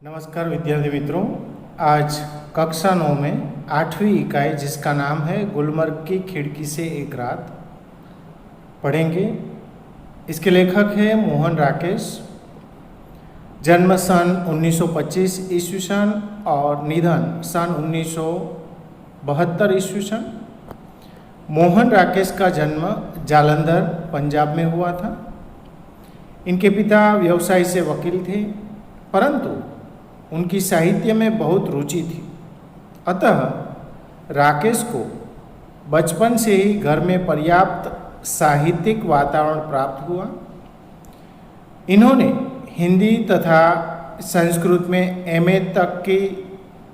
नमस्कार विद्यार्थी मित्रों, आज कक्षा 9 में 8वीं इकाई जिसका नाम है गुलमर्ग की खिड़की से एक रात पढ़ेंगे। इसके लेखक हैं मोहन राकेश। जन्म सन 1925 ईस्वी सन और निधन सन 1972 ईस्वी सन। मोहन राकेश का जन्म जालंधर पंजाब में हुआ था। इनके पिता व्यवसाय से वकील थे, परंतु उनकी साहित्य में बहुत रुचि थी। अतः राकेश को बचपन से ही घर में पर्याप्त साहित्यिक वातावरण प्राप्त हुआ। इन्होंने हिंदी तथा संस्कृत में एमए तक की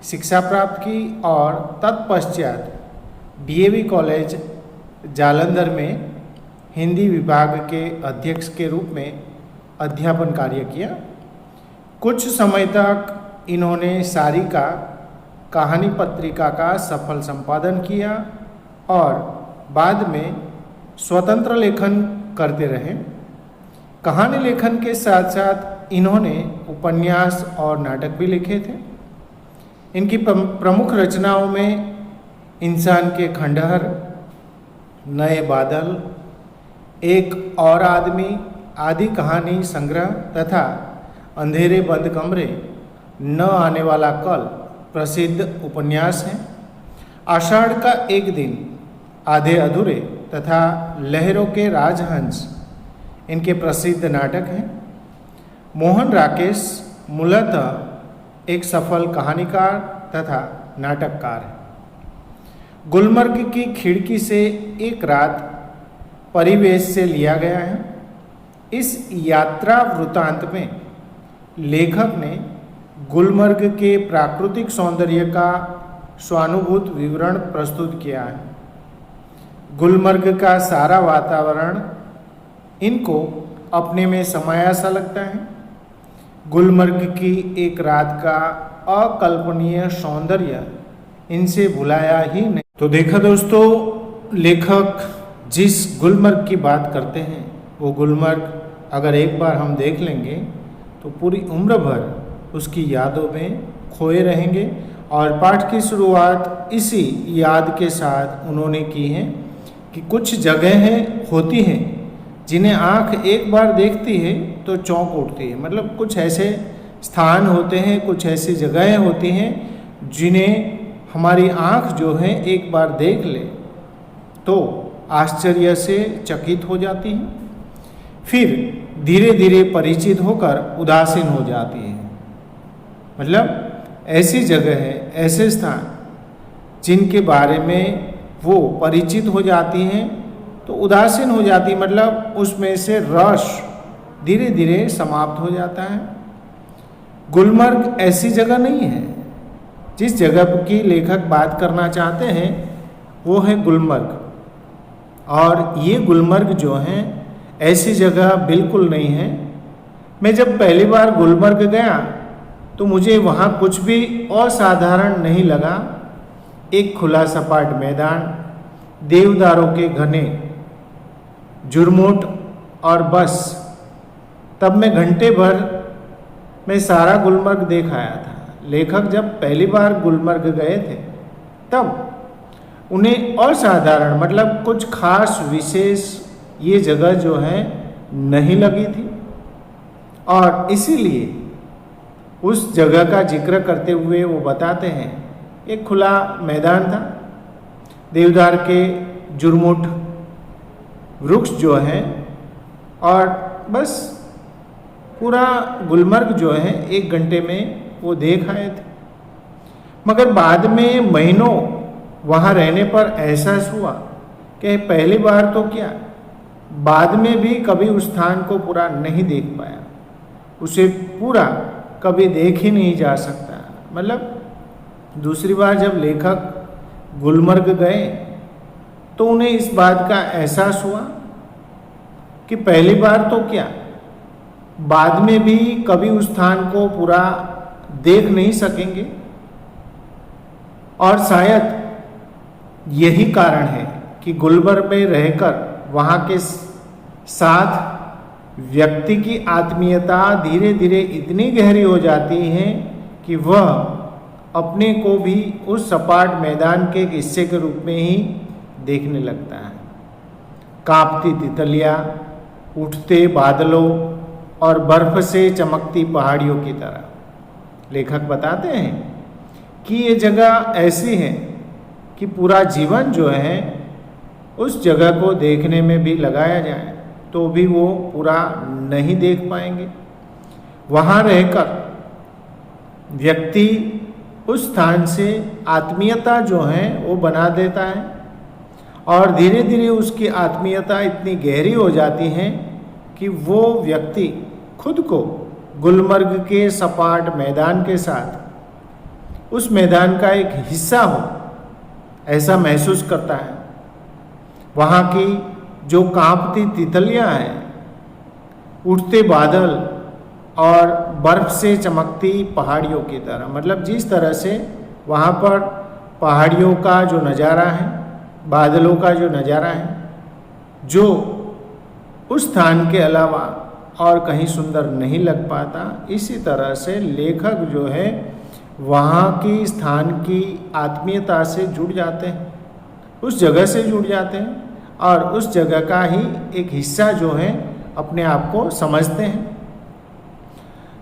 शिक्षा प्राप्त की और तत्पश्चात डीएवी कॉलेज जालंधर में हिंदी विभाग के अध्यक्ष के रूप में अध्यापन कार्य किया। कुछ समय तक इन्होंने सारिका कहानी पत्रिका का सफल संपादन किया और बाद में स्वतंत्र लेखन करते रहे। कहानी लेखन के साथ साथ इन्होंने उपन्यास और नाटक भी लिखे थे। इनकी प्रमुख रचनाओं में इंसान के खंडहर, नए बादल, एक और आदमी आदि कहानी संग्रह तथा अंधेरे बंद कमरे, न आने वाला कल प्रसिद्ध उपन्यास हैं। आषाढ़ का एक दिन, आधे अधूरे तथा लहरों के राजहंस इनके प्रसिद्ध नाटक हैं। मोहन राकेश मूलतः एक सफल कहानीकार तथा नाटककार है। गुलमर्ग की खिड़की से एक रात परिवेश से लिया गया है। इस यात्रा वृतांत में लेखक ने गुलमर्ग के प्राकृतिक सौंदर्य का स्वानुभूत विवरण प्रस्तुत किया है। गुलमर्ग का सारा वातावरण इनको अपने में समाया सा लगता है। गुलमर्ग की एक रात का अकल्पनीय सौंदर्य इनसे भुलाया ही नहीं। तो देखा दोस्तों, लेखक जिस गुलमर्ग की बात करते हैं वो गुलमर्ग अगर एक बार हम देख लेंगे तो पूरी उम्र भर उसकी यादों में खोए रहेंगे। और पाठ की शुरुआत इसी याद के साथ उन्होंने की है कि कुछ जगहें होती हैं जिन्हें आँख एक बार देखती है तो चौंक उठती है। मतलब कुछ ऐसे स्थान होते हैं, कुछ ऐसी जगहें होती हैं जिन्हें हमारी आँख जो है एक बार देख ले तो आश्चर्य से चकित हो जाती है, फिर धीरे धीरे परिचित होकर उदासीन हो जाती है। मतलब ऐसी जगह है, ऐसे स्थान जिनके बारे में वो परिचित हो जाती हैं तो उदासीन हो जाती, मतलब उसमें से रस धीरे धीरे समाप्त हो जाता है। गुलमर्ग ऐसी जगह नहीं है। जिस जगह की लेखक बात करना चाहते हैं वो है गुलमर्ग, और ये गुलमर्ग जो है ऐसी जगह बिल्कुल नहीं है। मैं जब पहली बार गुलमर्ग गया तो मुझे वहाँ कुछ भी असाधारण नहीं लगा। एक खुला सपाट मैदान, देवदारों के घने झुरमुट और बस। तब मैं घंटे भर में सारा गुलमर्ग देख आया था। लेखक जब पहली बार गुलमर्ग गए थे तब उन्हें असाधारण मतलब कुछ खास विशेष ये जगह जो है नहीं लगी थी, और इसीलिए उस जगह का जिक्र करते हुए वो बताते हैं एक खुला मैदान था, देवदार के झुरमुट वृक्ष जो हैं, और बस पूरा गुलमर्ग जो है एक घंटे में वो देख आए थे। मगर बाद में महीनों वहाँ रहने पर एहसास हुआ कि पहली बार तो क्या, बाद में भी कभी उस स्थान को पूरा नहीं देख पाया। उसे पूरा कभी देख ही नहीं जा सकता। मतलब दूसरी बार जब लेखक गुलमर्ग गए तो उन्हें इस बात का एहसास हुआ कि पहली बार तो क्या, बाद में भी कभी उस स्थान को पूरा देख नहीं सकेंगे। और शायद यही कारण है कि गुलमर्ग में रहकर वहाँ के साथ व्यक्ति की आत्मीयता धीरे धीरे इतनी गहरी हो जाती है कि वह अपने को भी उस सपाट मैदान के एक हिस्से के रूप में ही देखने लगता है। कांपती तितलियां, उठते बादलों और बर्फ से चमकती पहाड़ियों की तरह। लेखक बताते हैं कि ये जगह ऐसी है कि पूरा जीवन जो है उस जगह को देखने में भी लगाया जाए तो भी वो पूरा नहीं देख पाएंगे। वहाँ रहकर व्यक्ति उस स्थान से आत्मीयता जो है वो बना देता है और धीरे धीरे उसकी आत्मीयता इतनी गहरी हो जाती है कि वो व्यक्ति खुद को गुलमर्ग के सपाट मैदान के साथ उस मैदान का एक हिस्सा हो ऐसा महसूस करता है। वहाँ की जो कांपती तितलियां हैं, उठते बादल और बर्फ से चमकती पहाड़ियों की तरह, मतलब जिस तरह से वहाँ पर पहाड़ियों का जो नज़ारा है, बादलों का जो नज़ारा है, जो उस स्थान के अलावा और कहीं सुंदर नहीं लग पाता, इसी तरह से लेखक जो है वहाँ की स्थान की आत्मीयता से जुड़ जाते हैं, उस जगह से जुड़ जाते हैं और उस जगह का ही एक हिस्सा जो है अपने आप को समझते हैं।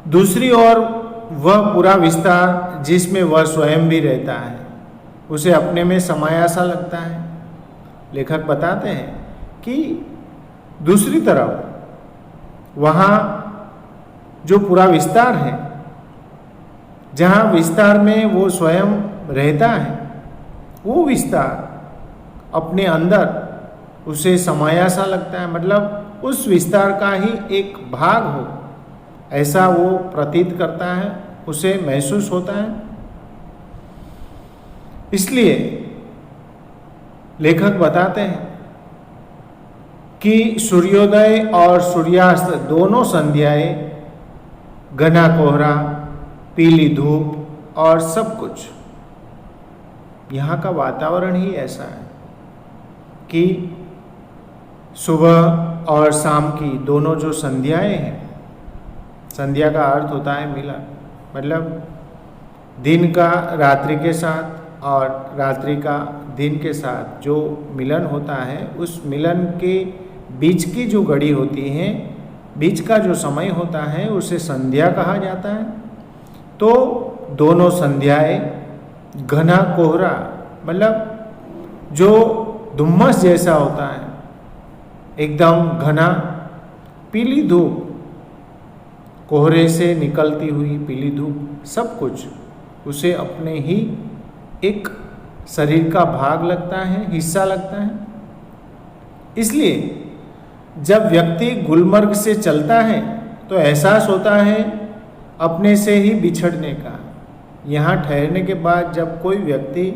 दूसरी ओर वह पूरा विस्तार जिसमें वह स्वयं भी रहता है उसे अपने में समाया सा लगता है। लेखक बताते हैं कि दूसरी तरफ वहाँ जो पूरा विस्तार है, जहाँ विस्तार में वो स्वयं रहता है, वो विस्तार अपने अंदर उसे समाया सा लगता है, मतलब उस विस्तार का ही एक भाग हो ऐसा वो प्रतीत करता है, उसे महसूस होता है। इसलिए लेखक बताते हैं कि सूर्योदय और सूर्यास्त दोनों संध्याएं, घना कोहरा, पीली धूप और सब कुछ, यहाँ का वातावरण ही ऐसा है कि सुबह और शाम की दोनों जो संध्याएं हैं, संध्या का अर्थ होता है मिलन, मतलब दिन का रात्रि के साथ और रात्रि का दिन के साथ जो मिलन होता है, उस मिलन के बीच की जो घड़ी होती है, बीच का जो समय होता है, उसे संध्या कहा जाता है। तो दोनों संध्याएं, घना कोहरा मतलब जो धुम्मस जैसा होता है, एकदम घना, पीली धूप, कोहरे से निकलती हुई पीली धूप, सब कुछ उसे अपने ही एक शरीर का भाग लगता है, हिस्सा लगता है। इसलिए जब व्यक्ति गुलमर्ग से चलता है तो एहसास होता है अपने से ही बिछड़ने का। यहाँ ठहरने के बाद जब कोई व्यक्ति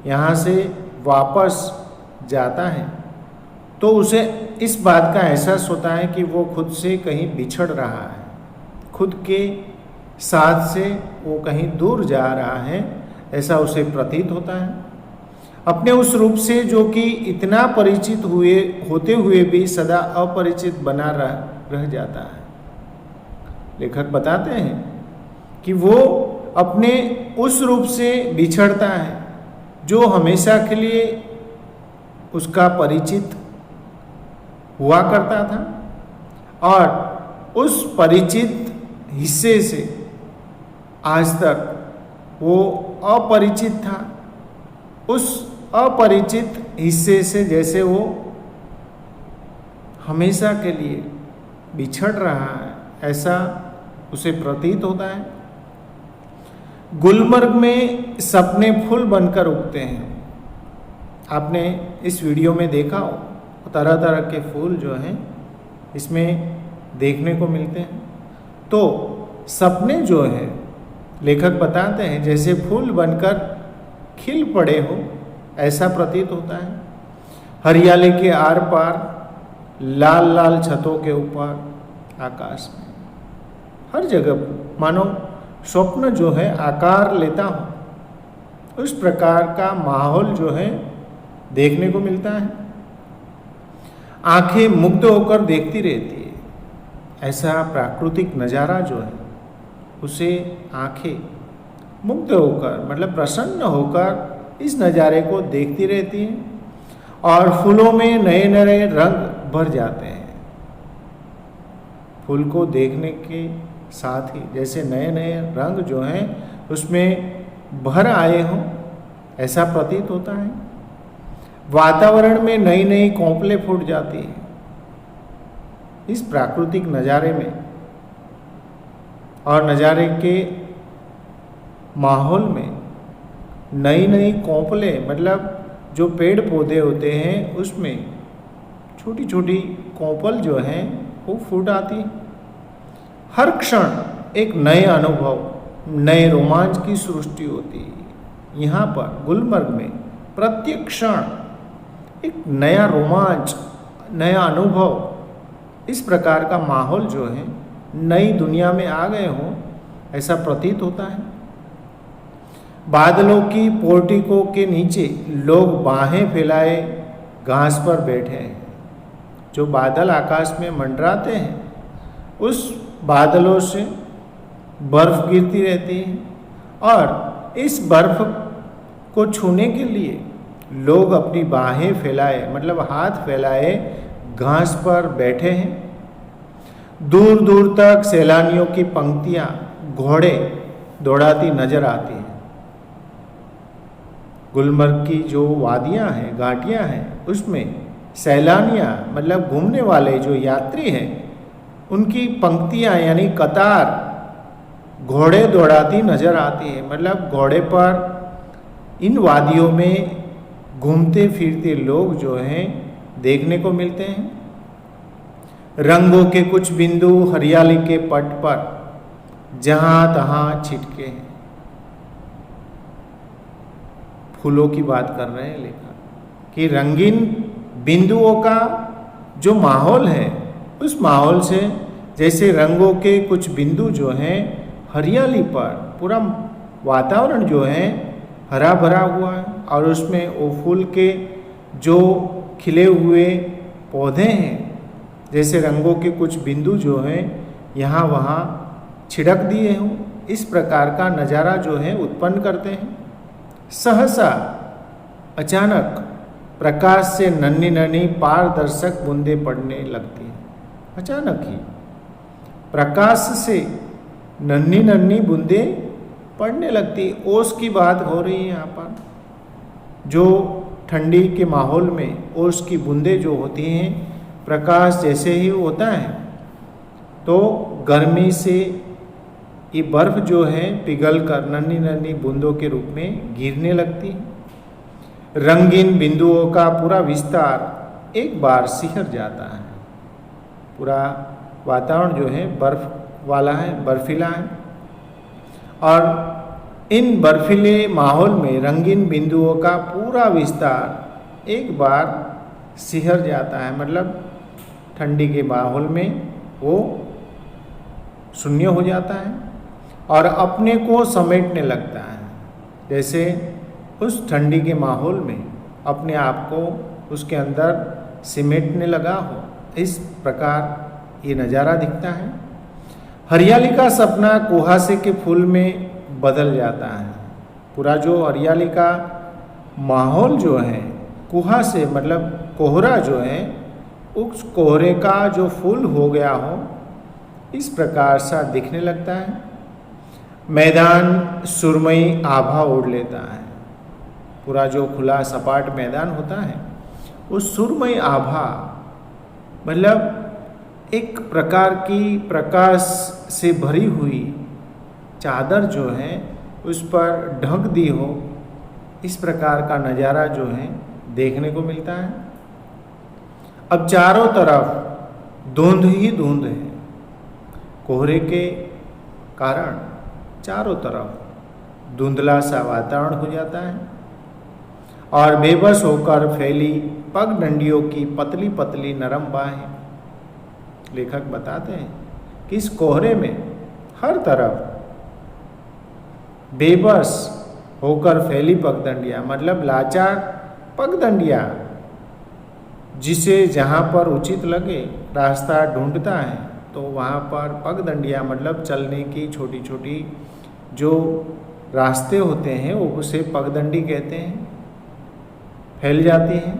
यहाँ से वापस जाता है तो उसे इस बात का एहसास होता है कि वो खुद से कहीं बिछड़ रहा है, खुद के साथ से वो कहीं दूर जा रहा है, ऐसा उसे प्रतीत होता है। अपने उस रूप से जो कि इतना परिचित होते हुए भी सदा अपरिचित बना रह जाता है। लेखक बताते हैं कि वो अपने उस रूप से बिछड़ता है जो हमेशा के लिए उसका परिचित हुआ करता था और उस परिचित हिस्से से आज तक वो अपरिचित था। उस अपरिचित हिस्से से जैसे वो हमेशा के लिए बिछड़ रहा है, ऐसा उसे प्रतीत होता है। गुलमर्ग में सपने फूल बनकर उगते हैं। आपने इस वीडियो में देखा हो, तरह तरह के फूल जो हैं इसमें देखने को मिलते हैं। तो सपने जो है लेखक बताते हैं जैसे फूल बनकर खिल पड़े हो, ऐसा प्रतीत होता है। हरियाली के आर पार, लाल लाल छतों के ऊपर, आकाश में, हर जगह मानो स्वप्न जो है आकार लेता हो, उस प्रकार का माहौल जो है देखने को मिलता है। आंखें मुग्ध होकर देखती रहती है, ऐसा प्राकृतिक नज़ारा जो है उसे आंखें मुग्ध होकर मतलब प्रसन्न होकर इस नज़ारे को देखती रहती हैं और फूलों में नए नए रंग भर जाते हैं। फूल को देखने के साथ ही जैसे नए नए रंग जो हैं उसमें भर आए हों ऐसा प्रतीत होता है। वातावरण में नई नई कौपलें फूट जाती हैं। इस प्राकृतिक नज़ारे में और नज़ारे के माहौल में नई नई कौपलें मतलब जो पेड़ पौधे होते हैं उसमें छोटी छोटी कौपल जो हैं वो फूट आती है। हर क्षण एक नए अनुभव, नए रोमांच की सृष्टि होती है। यहाँ पर गुलमर्ग में प्रत्येक क्षण एक नया रोमांच, नया अनुभव, इस प्रकार का माहौल जो है नई दुनिया में आ गए हों ऐसा प्रतीत होता है। बादलों की पोर्टिको के नीचे लोग बाहें फैलाए घास पर बैठे हैं। जो बादल आकाश में मंडराते हैं उस बादलों से बर्फ गिरती रहती है और इस बर्फ को छूने के लिए लोग अपनी बाहें फैलाए मतलब हाथ फैलाए घास पर बैठे हैं। दूर दूर तक सैलानियों की पंक्तियां घोड़े दौड़ाती नजर आती हैं। गुलमर्ग की जो वादियां हैं, घाटियां हैं, उसमें सैलानियां मतलब घूमने वाले जो यात्री हैं उनकी पंक्तियां यानी कतार घोड़े दौड़ाती नजर आती है। मतलब घोड़े पर इन वादियों में घूमते फिरते लोग जो हैं देखने को मिलते हैं। रंगों के कुछ बिंदु हरियाली के पट पर जहां तहां छिटके हैं। फूलों की बात कर रहे हैं लेखक कि रंगीन बिंदुओं का जो माहौल है उस माहौल से जैसे रंगों के कुछ बिंदु जो हैं हरियाली पर पूरा वातावरण जो है हरा भरा हुआ है और उसमें वो फूल के जो खिले हुए पौधे हैं जैसे रंगों के कुछ बिंदु जो हैं यहाँ वहाँ छिड़क दिए हों, इस प्रकार का नज़ारा जो है उत्पन्न करते हैं। सहसा अचानक प्रकाश से नन्ही नन्ही पारदर्शक बूंदें पड़ने लगती हैं। अचानक ही प्रकाश से नन्ही नन्ही बूंदें पड़ने लगती। ओस की बात हो रही है यहाँ पर। जो ठंडी के माहौल में ओस की बूंदें जो होती हैं प्रकाश जैसे ही होता है तो गर्मी से ये बर्फ जो है पिघल कर नन्ही नन्ही बूंदों के रूप में गिरने लगती है। रंगीन बिंदुओं का पूरा विस्तार एक बार सिहर जाता है। पूरा वातावरण जो है बर्फ वाला है, बर्फीला है और इन बर्फीले माहौल में रंगीन बिंदुओं का पूरा विस्तार एक बार सिहर जाता है। मतलब ठंडी के माहौल में वो शून्य हो जाता है और अपने को समेटने लगता है। जैसे उस ठंडी के माहौल में अपने आप को उसके अंदर सिमेटने लगा हो, इस प्रकार ये नज़ारा दिखता है। हरियाली का सपना कुहासे के फूल में बदल जाता है। पूरा जो हरियाली का माहौल जो है कुहासे मतलब कोहरा जो है उस कोहरे का जो फूल हो गया हो इस प्रकार सा दिखने लगता है। मैदान सुरमई आभा ओढ़ लेता है। पूरा जो खुला सपाट मैदान होता है उस सुरमई आभा मतलब एक प्रकार की प्रकाश से भरी हुई चादर जो है उस पर ढक दी हो, इस प्रकार का नज़ारा जो है देखने को मिलता है। अब चारों तरफ धुंध ही धुंध है। कोहरे के कारण चारों तरफ धुंधला सा वातावरण हो जाता है और बेबस होकर फैली पगडंडियों की पतली पतली नरम बाहें। लेखक बताते हैं कि इस कोहरे में हर तरफ बेबस होकर फैली पगडंडियाँ मतलब लाचार पगडंडियाँ जिसे जहाँ पर उचित लगे रास्ता ढूंढता है तो वहाँ पर पगडंडियाँ मतलब चलने की छोटी छोटी जो रास्ते होते हैं वो उसे पगडंडी कहते हैं, फैल जाती हैं।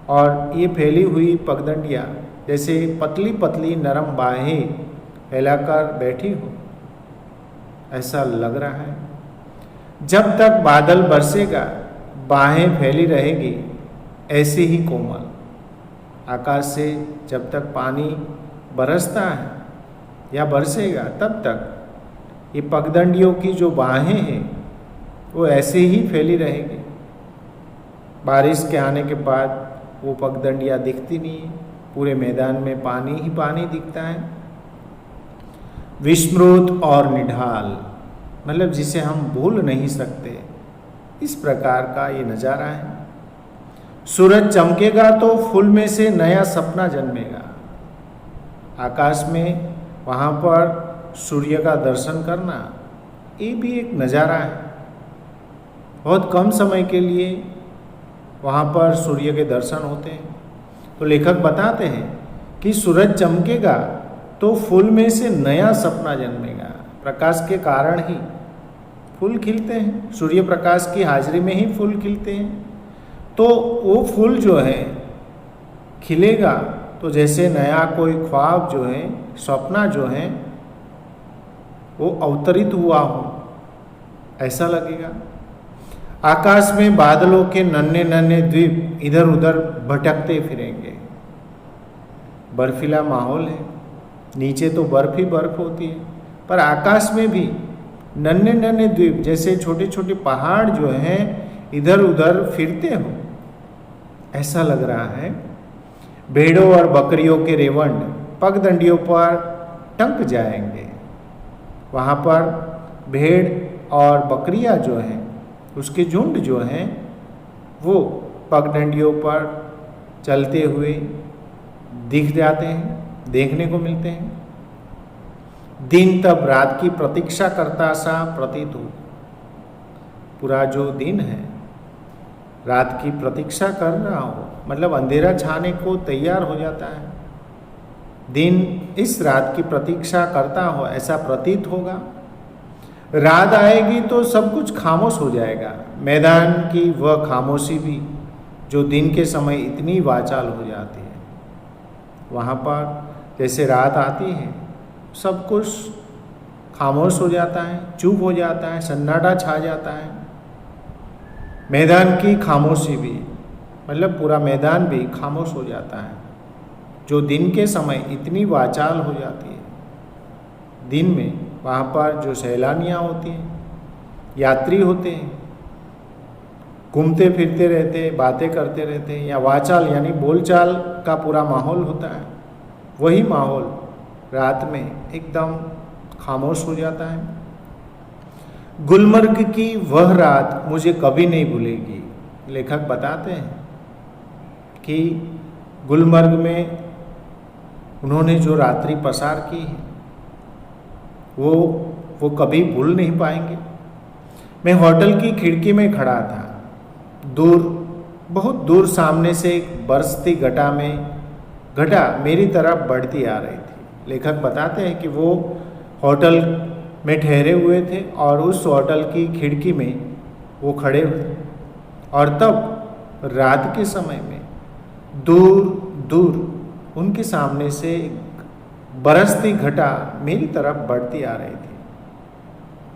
और ये फैली हुई पगडंडियाँ जैसे पतली पतली नरम बाहें फैलाकर बैठी हो, ऐसा लग रहा है। जब तक बादल बरसेगा बाहें फैली रहेगी ऐसे ही कोमल। आकाश से जब तक पानी बरसता है या बरसेगा तब तक ये पगडंडियों की जो बाहें हैं वो ऐसे ही फैली रहेगी। बारिश के आने के बाद वो पगडंडियाँ दिखती नहीं है, पूरे मैदान में पानी ही पानी दिखता है। विस्मृत और निढाल मतलब जिसे हम भूल नहीं सकते, इस प्रकार का ये नज़ारा है। सूरज चमकेगा तो फूल में से नया सपना जन्मेगा। आकाश में वहाँ पर सूर्य का दर्शन करना ये भी एक नज़ारा है। बहुत कम समय के लिए वहाँ पर सूर्य के दर्शन होते हैं। तो लेखक बताते हैं कि सूरज चमकेगा तो फूल में से नया सपना जन्मेगा। प्रकाश के कारण ही फूल खिलते हैं, सूर्य प्रकाश की हाजिरी में ही फूल खिलते हैं। तो वो फूल जो है खिलेगा तो जैसे नया कोई ख्वाब जो है, सपना जो है वो अवतरित हुआ हो, ऐसा लगेगा। आकाश में बादलों के नन्हे नन्हे द्वीप इधर उधर भटकते फिरेंगे। बर्फीला माहौल है, नीचे तो बर्फ ही बर्फ होती है, पर आकाश में भी नन्हे नन्हे द्वीप जैसे छोटे छोटे पहाड़ जो हैं इधर उधर फिरते हो, ऐसा लग रहा है। भेड़ों और बकरियों के रेवंड पगडंडियों पर टंक जाएंगे। वहाँ पर भेड़ और बकरियाँ जो हैं उसके झुंड जो हैं वो पगडंडियों पर चलते हुए दिख जाते हैं, देखने को मिलते हैं। दिन तब रात की प्रतीक्षा करता सा प्रतीत हो। पूरा जो दिन है रात की प्रतीक्षा कर रहा हो, मतलब अंधेरा छाने को तैयार हो जाता है। दिन इस रात की प्रतीक्षा करता हो ऐसा प्रतीत होगा। रात आएगी तो सब कुछ खामोश हो जाएगा। मैदान की वह खामोशी भी जो दिन के समय इतनी वाचाल हो जाती है, वहाँ पर जैसे रात आती है सब कुछ खामोश हो जाता है, चुप हो जाता है, सन्नाटा छा जाता है। मैदान की खामोशी भी मतलब पूरा मैदान भी खामोश हो जाता है, जो दिन के समय इतनी वाचाल हो जाती है। दिन में वहाँ पर जो सैलानियाँ होती हैं, यात्री होते हैं, घूमते फिरते रहते हैं, बातें करते रहते हैं, या वाचाल यानी बोलचाल का पूरा माहौल होता है, वही माहौल रात में एकदम खामोश हो जाता है। गुलमर्ग की वह रात मुझे कभी नहीं भूलेगी। लेखक बताते हैं कि गुलमर्ग में उन्होंने जो रात्रि पसार की है वो कभी भूल नहीं पाएंगे। मैं होटल की खिड़की में खड़ा था। दूर, बहुत दूर सामने से एक बरसती घटा मेरी तरफ बढ़ती आ रही थी। लेखक बताते हैं कि वो होटल में ठहरे हुए थे और उस होटल की खिड़की में वो खड़े हुए, और तब रात के समय में दूर दूर उनके सामने से बरसती घटा मेरी तरफ बढ़ती आ रही थी।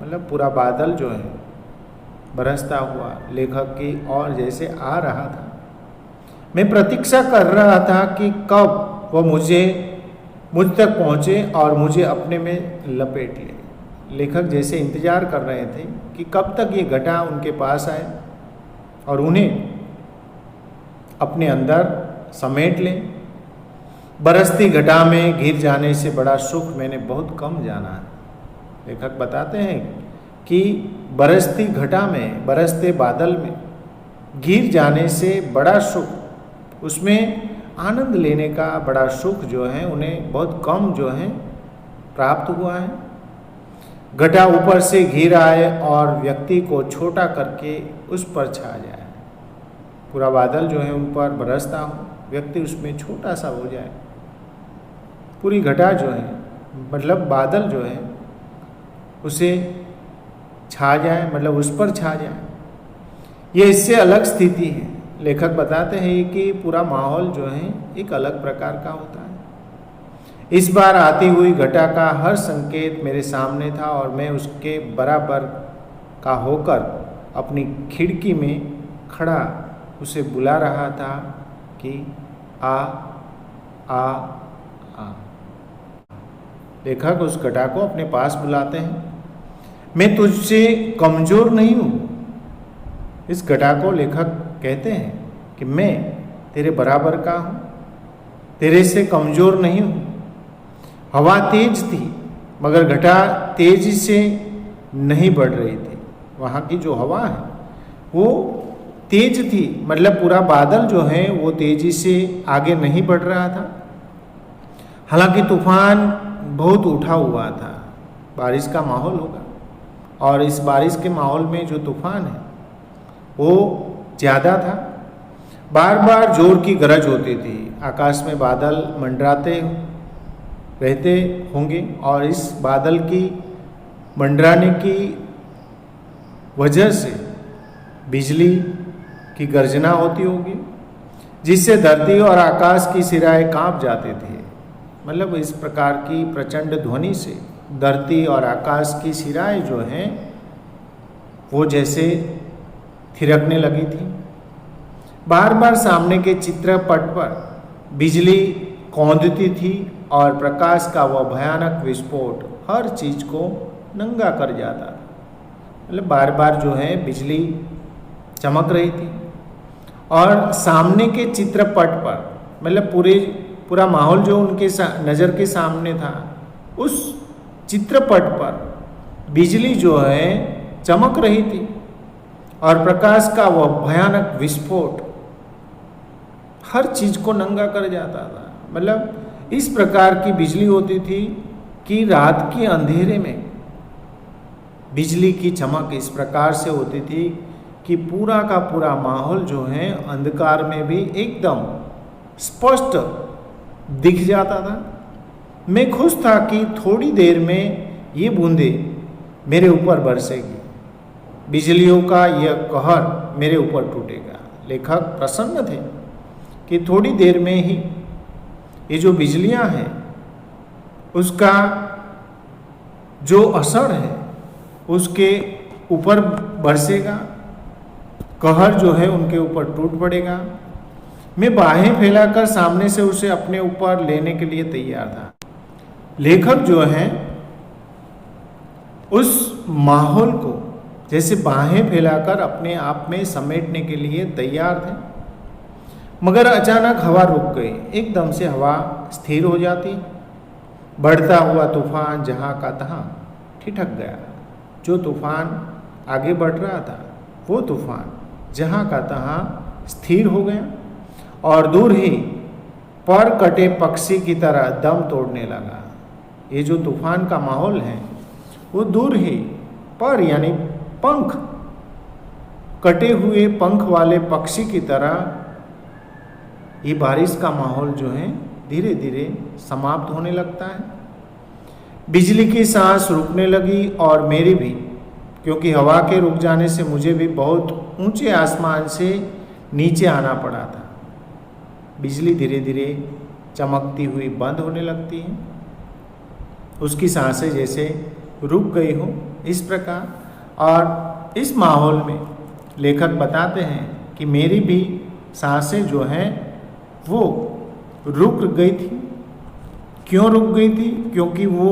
मतलब पूरा बादल जो है बरसता हुआ लेखक की ओर जैसे आ रहा था। मैं प्रतीक्षा कर रहा था कि कब वो मुझ तक पहुँचे और मुझे अपने में लपेट ले। लेखक जैसे इंतज़ार कर रहे थे कि कब तक ये घटा उनके पास आए और उन्हें अपने अंदर समेट लें। बरसती घटा में गिर जाने से बड़ा सुख मैंने बहुत कम जाना है। लेखक बताते हैं कि बरसती घटा में, बरसते बादल में गिर जाने से बड़ा सुख, उसमें आनंद लेने का बड़ा सुख जो है उन्हें बहुत कम जो है प्राप्त हुआ है। घटा ऊपर से घिर आए और व्यक्ति को छोटा करके उस पर छा जाए। पूरा बादल जो है उन पर बरसता हो, व्यक्ति उसमें छोटा सा हो जाए। पूरी घटा जो है मतलब बादल जो है उसे छा जाए, मतलब उस पर छा जाए, ये इससे अलग स्थिति है। लेखक बताते हैं कि पूरा माहौल जो है एक अलग प्रकार का होता है। इस बार आती हुई घटा का हर संकेत मेरे सामने था और मैं उसके बराबर का होकर अपनी खिड़की में खड़ा उसे बुला रहा था कि आ आ आ। लेखक उस घटा को अपने पास बुलाते हैं। मैं तुझसे कमजोर नहीं हूँ। इस घटा को लेखक कहते हैं कि मैं तेरे बराबर का हूँ, तेरे से कमजोर नहीं हूँ। हवा तेज थी मगर घटा तेजी से नहीं बढ़ रही थी। वहाँ की जो हवा है वो तेज थी, मतलब पूरा बादल जो है वो तेजी से आगे नहीं बढ़ रहा था। हालांकि तूफान बहुत उठा हुआ था, बारिश का माहौल होगा, और इस बारिश के माहौल में जो तूफान है वो ज़्यादा था। बार बार जोर की गरज होती थी। आकाश में बादल मंडराते रहते होंगे और इस बादल की मंडराने की वजह से बिजली की गर्जना होती होगी, जिससे धरती और आकाश की सिराएं कांप जाते थे। मतलब इस प्रकार की प्रचंड ध्वनि से धरती और आकाश की सिराएं जो हैं वो जैसे थिरकने लगी थी। बार बार सामने के चित्रपट पर बिजली कौंधती थी और प्रकाश का वह भयानक विस्फोट हर चीज को नंगा कर जाता था। मतलब बार बार जो है बिजली चमक रही थी और सामने के चित्रपट पर, मतलब पूरा माहौल जो उनके नज़र के सामने था, उस चित्रपट पर बिजली जो है चमक रही थी और प्रकाश का वह भयानक विस्फोट हर चीज को नंगा कर जाता था। मतलब इस प्रकार की बिजली होती थी कि रात के अंधेरे में बिजली की चमक इस प्रकार से होती थी कि पूरा का पूरा माहौल जो है अंधकार में भी एकदम स्पष्ट दिख जाता था। मैं खुश था कि थोड़ी देर में ये बूंदें मेरे ऊपर बरसेगी, बिजलियों का यह कहर मेरे ऊपर टूटेगा। लेखक प्रसन्न थे कि थोड़ी देर में ही ये जो बिजलियां हैं उसका जो असर है उसके ऊपर बरसेगा, कहर जो है उनके ऊपर टूट पड़ेगा। मैं बाहें फैलाकर सामने से उसे अपने ऊपर लेने के लिए तैयार था। लेखक जो है उस माहौल को जैसे बाहें फैलाकर अपने आप में समेटने के लिए तैयार थे, मगर अचानक हवा रुक गई। एकदम से हवा स्थिर हो जाती, बढ़ता हुआ तूफान जहाँ का तहाँ ठिठक गया। जो तूफान आगे बढ़ रहा था वो तूफान जहाँ का तहाँ स्थिर हो गया और दूर ही पर कटे पक्षी की तरह दम तोड़ने लगा। ये जो तूफान का माहौल है वो दूर ही पर यानी पंख, कटे हुए पंख वाले पक्षी की तरह ये बारिश का माहौल जो है धीरे धीरे समाप्त होने लगता है। बिजली की सांस रुकने लगी और मेरी भी, क्योंकि हवा के रुक जाने से मुझे भी बहुत ऊंचे आसमान से नीचे आना पड़ा था। बिजली धीरे धीरे चमकती हुई बंद होने लगती है, उसकी सांसें जैसे रुक गई हो इस प्रकार। और इस माहौल में लेखक बताते हैं कि मेरी भी सांसें जो हैं वो रुक गई थी। क्यों रुक गई थी? क्योंकि वो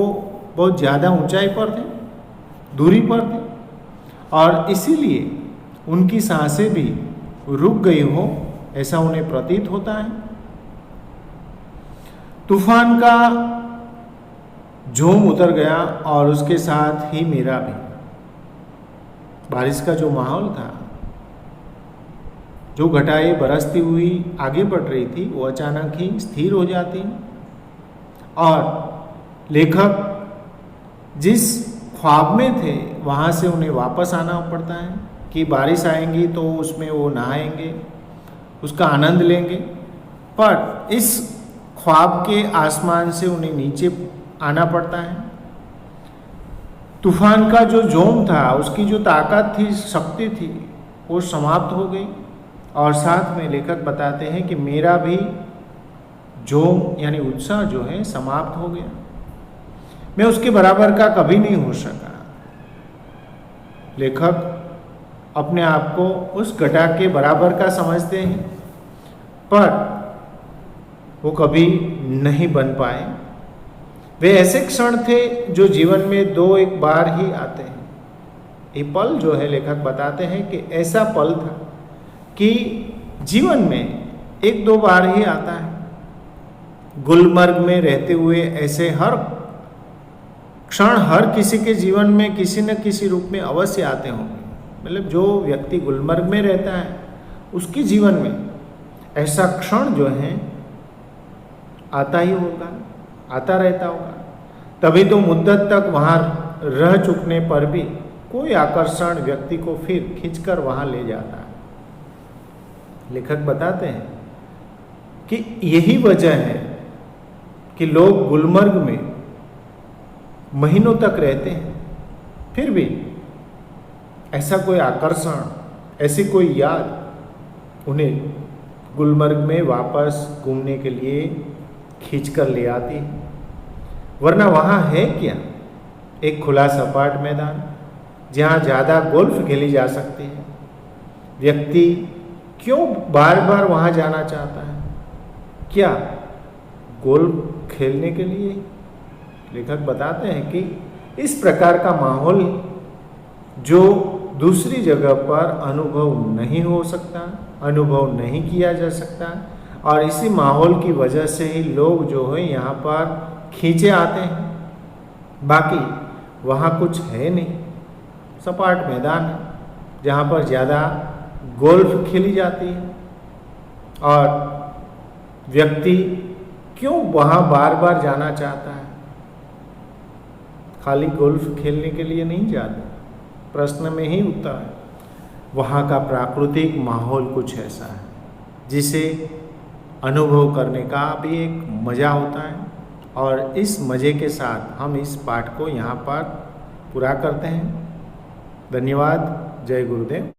बहुत ज़्यादा ऊंचाई पर थे, दूरी पर थे, और इसीलिए उनकी सांसें भी रुक गई हो ऐसा उन्हें प्रतीत होता है। तूफान का झूम उतर गया और उसके साथ ही मेरा भी। बारिश का जो माहौल था, जो घटाएं बरसती हुई आगे बढ़ रही थी, वो अचानक ही स्थिर हो जाती और लेखक जिस ख्वाब में थे वहाँ से उन्हें वापस आना पड़ता है कि बारिश आएंगी तो उसमें वो नहाएंगे, उसका आनंद लेंगे। पर इस ख्वाब के आसमान से उन्हें नीचे आना पड़ता है। तूफान का जो जोम था, उसकी जो ताकत थी, शक्ति थी, वो समाप्त हो गई। और साथ में लेखक बताते हैं कि मेरा भी जोम यानी उत्साह जो है समाप्त हो गया। मैं उसके बराबर का कभी नहीं हो सका। लेखक अपने आप को उस घटा के बराबर का समझते हैं, पर वो कभी नहीं बन पाए। वे ऐसे क्षण थे जो जीवन में 2-1 बार ही आते हैं। ये पल जो है, लेखक बताते हैं कि ऐसा पल था कि जीवन में 1-2 बार ही आता है। गुलमर्ग में रहते हुए ऐसे हर क्षण हर किसी के जीवन में किसी न किसी रूप में अवश्य आते होंगे। मतलब जो व्यक्ति गुलमर्ग में रहता है, उसके जीवन में ऐसा क्षण जो है आता ही होगा, आता रहता होगा। तभी तो मुद्दत तक वहाँ रह चुकने पर भी कोई आकर्षण व्यक्ति को फिर खींचकर वहाँ ले जाता है। लेखक बताते हैं कि यही वजह है कि लोग गुलमर्ग में महीनों तक रहते हैं, फिर भी ऐसा कोई आकर्षण, ऐसी कोई याद उन्हें गुलमर्ग में वापस घूमने के लिए खींच कर ले आती है। वरना वहाँ है क्या? एक खुला सपाट मैदान जहाँ ज़्यादा गोल्फ खेली जा सकती है। व्यक्ति क्यों बार बार वहाँ जाना चाहता है? क्या गोल्फ खेलने के लिए? लेखक बताते हैं कि इस प्रकार का माहौल जो दूसरी जगह पर अनुभव नहीं हो सकता, अनुभव नहीं किया जा सकता, और इसी माहौल की वजह से ही लोग जो है यहाँ पर खींचे आते हैं। बाकी वहाँ कुछ है नहीं, सपाट मैदान है जहाँ पर ज़्यादा गोल्फ खेली जाती है। और व्यक्ति क्यों वहाँ बार बार जाना चाहता है? खाली गोल्फ खेलने के लिए नहीं जाते। प्रश्न में ही उत्तर है, वहाँ का प्राकृतिक माहौल कुछ ऐसा है जिसे अनुभव करने का भी एक मज़ा होता है। और इस मज़े के साथ हम इस पाठ को यहाँ पर पूरा करते हैं। धन्यवाद। जय गुरुदेव।